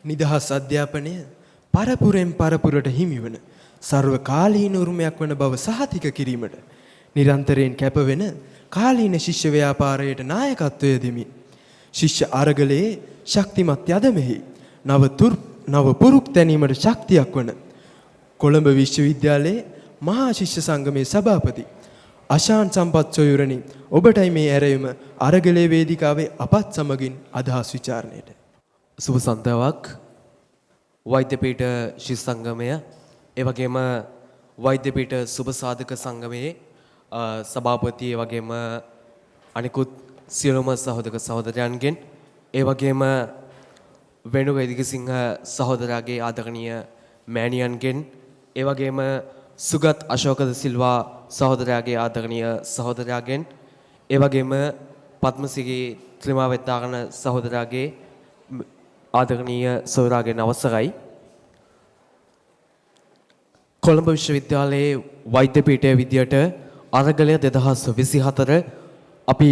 නිදහස් අධ්‍යාපනය පරපුරෙන් පරපුරට හිමිවන සර්වකාලීන උරුමයක් වන බව සහතික කිරීමට නිරන්තරයෙන් කැපවෙන කාලීන ශිෂ්‍ය ව්‍යාපාරයට නායකත්වය දෙමින් ශිෂ්‍ය අරගලයේ ශක්තිමත් යදමෙහි නව පුරුක් තැනීමට ශක්තියක් වන කොළඹ විශ්වවිද්‍යාලයේ මහා ශිෂ්‍ය සංගමේ සභාපති අශාන් සම්පත් සොයුරණි ඔබටයි මේ ඇරයුම අරගලයේ වේදිකාවේ අපත් සමගින් අදහස් විචාරණයට. සුබ සන්ධාවක් වෛද්‍යපීඨ ශිෂ්‍ය සංගමය ඒ වගේම වෛද්‍යපීඨ සුබ සාධක සංගමයේ සභාපති ඒ වගේම අනිකුත් සියලුම සහෝදක සහෝදරයන්ගෙන් ඒ වගේම වෙණු වේදිකසිංහ සහෝදරයාගේ ආදරණීය මෑණියන්ගෙන් ඒ වගේම සුගත් අශෝක ද සිල්වා සහෝදරයාගේ ආදරණීය සහෝදරයාගෙන් ඒ වගේම පද්මසිරි ත්‍රිමා වෙත්තාරණ සහෝදරයාගේ ආදරණීය සොයුරාගෙන් අවසරයි. කොළඹ විශ්වවිද්‍යාලයේ වෛද්‍ය පීඨයේ විදියට අරගලය 2024 අපි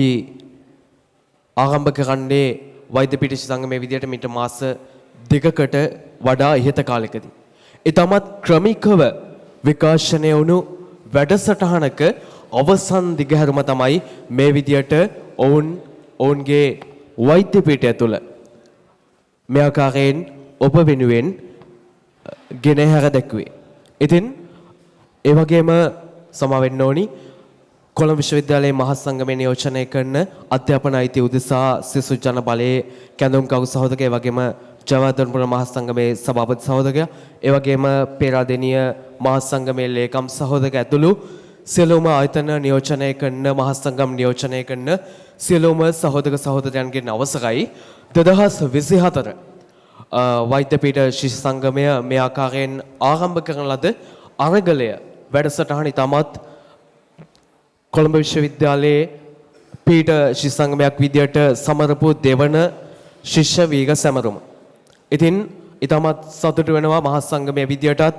ආරම්භ කරන්නේ වෛද්‍ය පීඨ සංගමයේ විදියට මිට මාස 2කට වඩා ඉහත කාලයකදී. ඊටමත් ක්‍රමිකව විකාශනය වුණු වැඩසටහනක අවසන් දිගහැරුම තමයි මේ විදියට ඔවුන්ගේ වෛද්‍ය පීඨය තුළ මේ ආකාරයෙන් ඔබ වෙනුවෙන් ගෙනහැර දැක්වේ. ඉතින් ඒ වගේම සමාවෙන්න ඕනි කොළඹ විශ්වවිද්‍යාලයේ මහා සංගමයේ නියෝජනය කරන අධ්‍යාපන අයිතිය උදෙසා සිසු ජන බලයේ කැඳවුම්කරු සහෝදරයා වගේම ජයවර්ධනපුර මහා සංගමයේ සභාපති සහෝදරයා ඒ වගේම පේරාදෙණිය මහා සංගමයේ ලේකම් සහෝදරයා ඇතුළු සියලුම ආයතන නියෝජනය කරන මහා සංගම් නියෝජනය කරන සියලුම සහෝදක සහෝදරයන්ගෙන් අවසරයි. 2024 වෛද්‍ය පීඨ ශිෂ්‍ය සංගමය මේ ආකාරයෙන් ආරම්භ කරන ලද අරගලය වැඩසටහන ඉතාමත් කොළඹ විශ්වවිද්‍යාලයේ පීඨ ශිෂ්‍ය සංගමයක් විදියට සමරපු දෙවන ශිෂ්‍ය වීර සැමරුම. ඉතින් ඉතාමත් සතුටු වෙනවා මහා සංගමයේ විදියටත්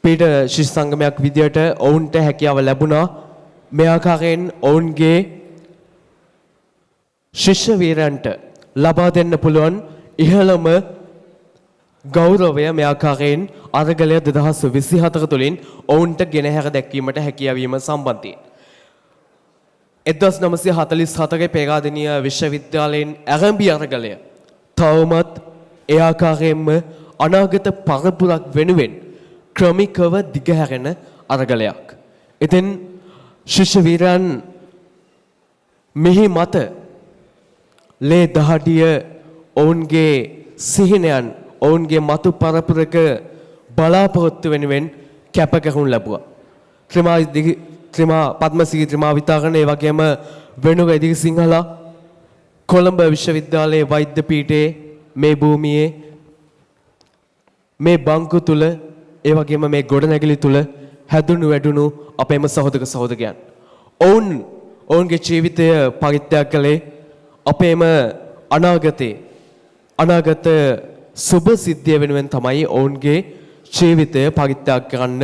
පීඨ ශිෂ්‍ය සංගමයක් විදියට ඔවුන්ට හැකියාව ලැබුණා මේ ආකාරයෙන් ඔවුන්ගේ ශිෂ්‍ය වීරයන්ට ලබා දෙන්න පුළුවන් ඉහළම ගෞරවය මේ ආකාරයෙන් අරගලය 2024 තුළින් ඔවුන්ට ගෙනහැර දැක්වීමට හැකියාව වීම සම්බන්ධයෙන් 1944 පේරාදෙණිය විශ්වවිද්‍යාලයෙන් ආරම්භ අරගලය තවමත් ඒ ආකාරයෙන්ම අනාගත පරපුරක් වෙනුවෙන් ක්‍රමිකව දිගහැරෙන අරගලයක්. ඉතින් ශිෂ්‍ය වීරයන් මෙහි මත ලේ දහඩිය ඔවුන්ගේ සිහිනයන් ඔවුන්ගේ මතු පරපුරක බලාපොරොත්තු වෙනුවෙන් කැපකරුන් ලැබුවා. ත්‍රිමා පද්මසිරි ත්‍රිමා විතාරණ ඒ වගේම වෙණු වේදික සිංහලා කොළඹ විශ්වවිද්‍යාලයේ වෛද්‍ය පීඨයේ මේ භූමියේ මේ බංකු තුල ඒ වගේම මේ ගොඩනැගිලි තුල හැදුණු වැඩුණු අපේම සහෝදක සහෝදරයන් ඔවුන්ගේ ජීවිතය පරිත්‍යාග කළේ අපේම අනාගත සුබ සිද්ධිය වෙනුවෙන් තමයි ඔවුන්ගේ ජීවිතය පරිත්‍යාග කරන්න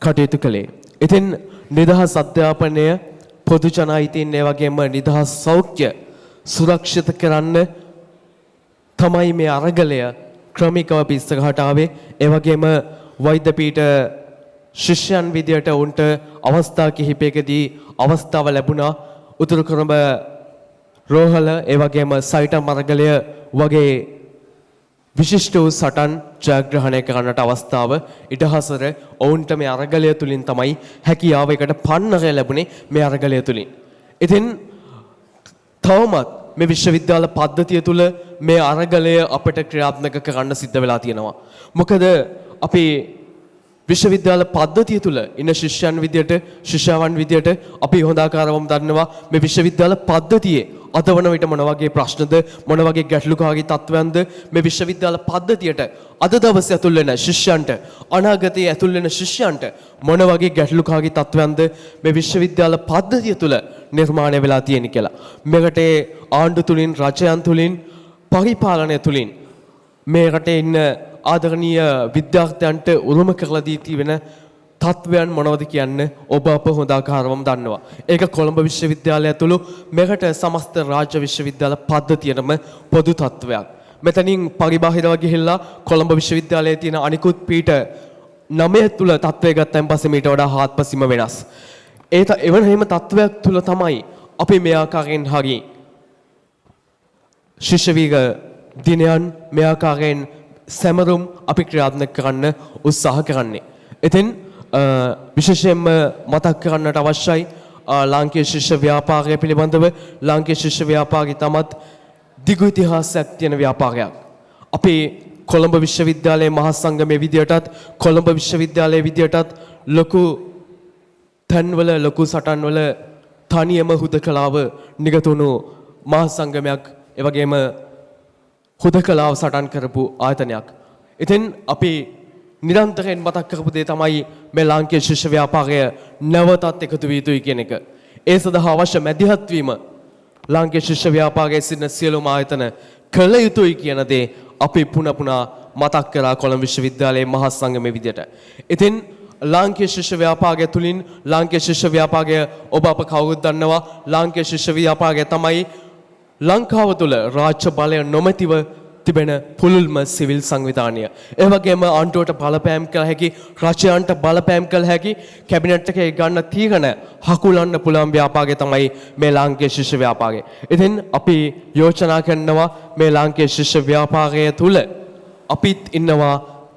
කටයුතු කළේ. ඉතින් නිදහස් අධ්‍යාපනය පොදු ජන අයිතීන් ඒ වගේම නිදහස් සෞඛ්‍ය සුරක්ෂිත කරන්න තමයි මේ අරගලය ක්‍රමිකව ඉස්සරහට ආවේ. ඒ වගේම වෛද්‍ය පීඨ ශිෂ්‍යයන් විදියට උන්ට අවස්ථා කිහිපයකදී අවස්ථාව ලැබුණා උතුරු කොළඹ රෝහල ඒ වගේම සයිටම් අරගලය වගේ විශිෂ්ට වූ සටන් ජයග්‍රහණය කරන්නට අවස්ථාව ඉඩහසර ඔවුන්ට මේ අරගලය තුලින් තමයි හැකියාවයකට පන්නරය ලැබුණේ මේ අරගලය තුලින්. ඉතින් තවමත් මේ විශ්වවිද්‍යාල පද්ධතිය තුල මේ අරගලය අපිට ක්‍රියාත්මක කරන්න සිද්ධ වෙලා තියෙනවා. මොකද අපි විශ්වවිද්‍යාල පද්ධතිය තුල ඉන්න ශිෂ්‍යයන් විදියට ශිෂ්‍යාවන් විදියට අපි හොඳාකාරවම දන්නවා මේ විශ්වවිද්‍යාල පද්ධතියේ අද වන විට මොන වගේ ප්‍රශ්නද මොන වගේ ගැටලුකාරී තත්ත්වයන්ද මේ විශ්වවිද්‍යාල පද්ධතියට අද දවසේ ඇතුල් වෙන ශිෂ්‍යයන්ට අනාගතයේ ඇතුල් වෙන ශිෂ්‍යයන්ට මොන වගේ ගැටලුකාරී තත්ත්වයන්ද මේ විශ්වවිද්‍යාල පද්ධතිය තුල නිර්මාණය වෙලා තියෙන කියලා. මේකට ආණ්ඩු තුලින් රජයන් තුලින් පරිපාලනය තුලින් මේ රටේ ඉන්න ආදරණීය විද්‍යාර්ථයන්ට උරුම කරලා දී තිබෙන තත්වයන් මොනවද කියන්න ඔබ අප හොඳාකාරවම දන්නවා. ඒක කොළඹ විශ්වවිද්‍යාලය ඇතුළු මෙරට සමස්ත රාජ්‍ය විශ්වවිද්‍යාල පද්ධතියටම පොදු තත්වයක්. මෙතනින් පරිබාහිරව ගිහිල්ලා කොළඹ විශ්වවිද්‍යාලයේ තියෙන අනිකුත් පීඨ 9 තුල තත්ත්වය ගත්තන් පස්සේ මීට වඩා හාත්පසින්ම වෙනස්. එවන හැම තත්ත්වයක් තුල තමයි අපි මේ ආකාරයෙන් හරි ශිෂ්‍ය වීග දිනයන් මේ ආකාරයෙන් සැමරුම් අපි ක්‍රියාත්මක කරන්න උත්සාහ කරන්නේ. ඉතින් විශේෂයෙන්ම මතක් කරන්නට අවශ්‍යයි ලාංකීය ශිෂ්‍ය ව්‍යාපාරය පිළිබඳව. ලාංකීය ශිෂ්‍ය ව්‍යාපාරය තමත් දිගු ඉතිහාසයක් තියෙන ව්‍යාපාරයක්. අපි කොළඹ විශ්වවිද්‍යාලයේ මහා සංගමයේ විදියටත් කොළඹ විශ්වවිද්‍යාලයේ විදියටත් ලොකු තන්වල ලොකු සටන්වල තනියම හුදකලාව නිගතුණු මහා සංගමයක්, ඒ වගේම හුදකලාව සටන් කරපු ආයතනයක්. ඉතින් අපි නිරන්තරයෙන් මතක් කරපු දේ තමයි මේ ලාංකීය ශිෂ්‍ය ව්‍යාපාරය නැවතත් එකතු විය යුතුයි කියන එක. ඒ සඳහා අවශ්‍ය මැදිහත් වීම ලාංකීය ශිෂ්‍ය ව්‍යාපාරයේ සිටින සියලුම ආයතන කළ යුතුයි කියන දේ අපි පුනා මතක් කරා කොළඹ විශ්වවිද්‍යාලයේ මහා සංගමයේ විදියට. ඉතින් ලාංකීය ශිෂ්‍ය ව්‍යාපාරය තුලින් ලාංකීය ශිෂ්‍ය ව්‍යාපාරය ඔබ අප කවුරුත් දන්නවා ලාංකීය ශිෂ්‍ය ව්‍යාපාරය තමයි ලංකාව තුළ රාජ්‍ය බලය නොමැතිව තිබෙන පුළුල්ම සිවිල් සංවිධානය. ඒ වගේම ආණ්ඩුවට බලපෑම් කළ හැකි, රජයන්ට බලපෑම් කළ හැකි, කැබිනට් එකේ ගන්න තීරණ හකුලන්න පුළුවන් ව්‍යාපාරය තමයි මේ ලාංකීය ශිෂ්‍ය ව්‍යාපාරය. ඉතින් අපි යෝජනා කරනවා මේ ලාංකීය ශිෂ්‍ය ව්‍යාපාරය තුල අපිත් ඉන්නවා.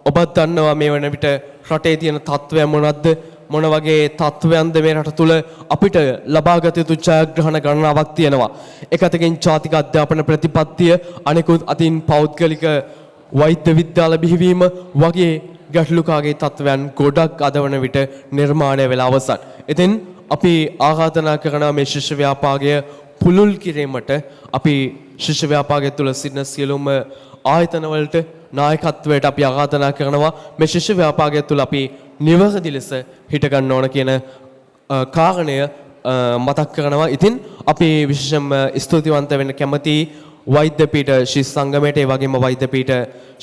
ඔබත් දන්නවා මේ වන විට රටේ තියෙන තත්ත්වය මොනවද? මොන වගේ තත්ත්වයන්ද මේ රට තුල අපිට ලබාගත යුතු ජයග්‍රහණ ගණනාවක් තියෙනවා. එක අතකින් ජාතික අධ්‍යාපන ප්‍රතිපත්තිය, අනෙකුත් අතින් පෞද්ගලික වෛද්‍ය විද්‍යාල බිහිවීම වගේ ගැටලුකාරී තත්ත්වයන් ගොඩක් අද වන විට නිර්මාණය වෙලා අවසන්. ඉතින් අපි ආරාධනා කරනවා මේ ශිෂ්‍ය ව්‍යාපාරය පුළුල් කිරීමට. අපි ශිෂ්‍ය ව්‍යාපාරය තුල සිටින සියලුම ආයතන වලට නායකත්වයට අපි ආරාධනා කරනවා මේ ශිෂ්‍ය ව්‍යාපාරය තුල අපි නිවැරදි ලෙස හිට ගන්න ඕන කියන කාරණය මතක් කරනවා. ඉතින් අපි විශේෂයෙන්ම ස්තුතිවන්ත වෙන්න කැමති වෛද්‍ය පීඨ ශිෂ්‍ය සංගමයට, ඒ වගේම වෛද්‍ය පීඨ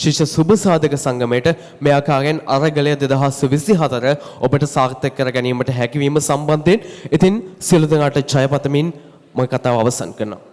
ශිෂ්‍ය සුබසාධක සංගමයට මේ ආකාරයෙන් අරගලය 2024 ඔබට සාර්ථක කර ගැනීමට හැකියවීම සම්බන්ධයෙන් ඉතින් සියලු දෙනාට ජය පතමින් මම කතාව අවසන් කරනවා.